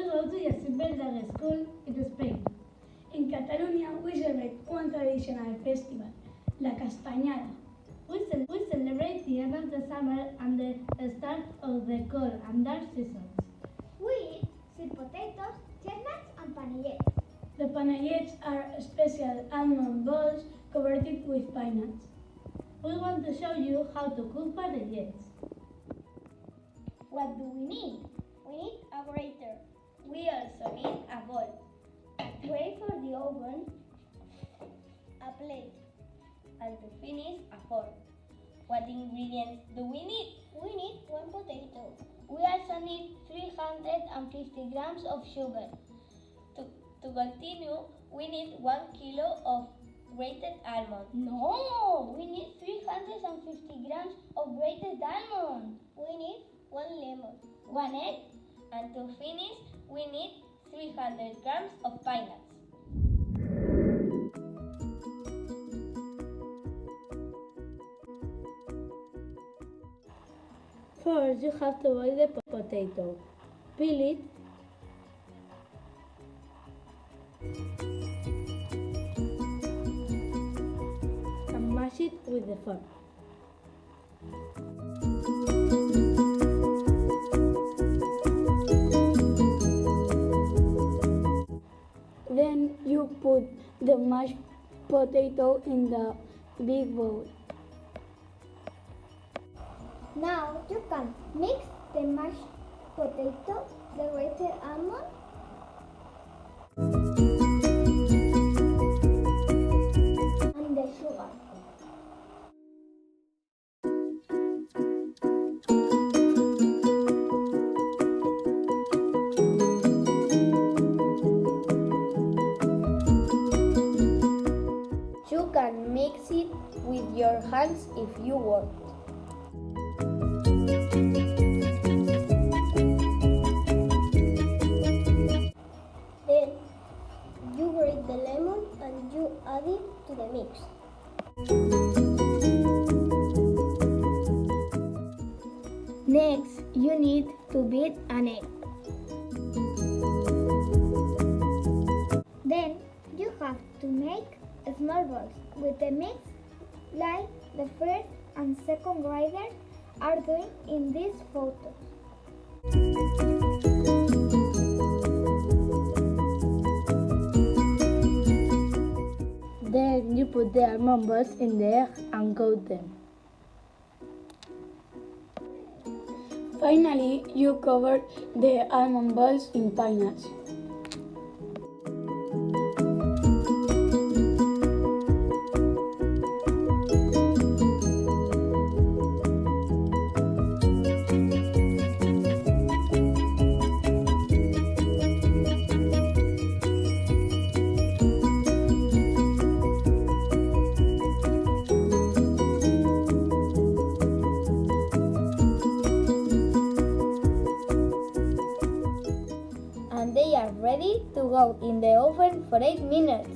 go to the school in Spain. In Catalonia, we celebrate one traditional festival, La Castañada. We celebrate the end of the summer and the start of the cold and dark seasons. We eat sweet potatoes, chestnuts, and panellets. The panellets are special almond balls covered with pine nuts. We want to show you how to cook panellets. What do we need? We need a grater. We also need a bowl, a tray for the oven, a plate, and to finish, a fork. What ingredients do we need? We need 1 potato. We also need 350 grams of sugar. To continue, we need 1 kilo of grated almond. No, we need 350 grams of grated almond. We need 1 lemon, 1 egg, and to finish, we need 300 grams of pine nuts. First, you have to boil the potato. Peel it. And mash it with the fork. Then you put the mashed potato in the big bowl. Now you can mix the mashed potato, the grated almond, and the sugar. You can mix it with your hands if you want. Then you grate the lemon and you add it to the mix. Next, you need to beat an egg. Then you have to make small balls with the mix like the first and second graders are doing in these photos. Then you put the almond balls in the egg and coat them. Finally, you cover the almond balls in pine nuts. And they are ready to go in the oven for 8 minutes.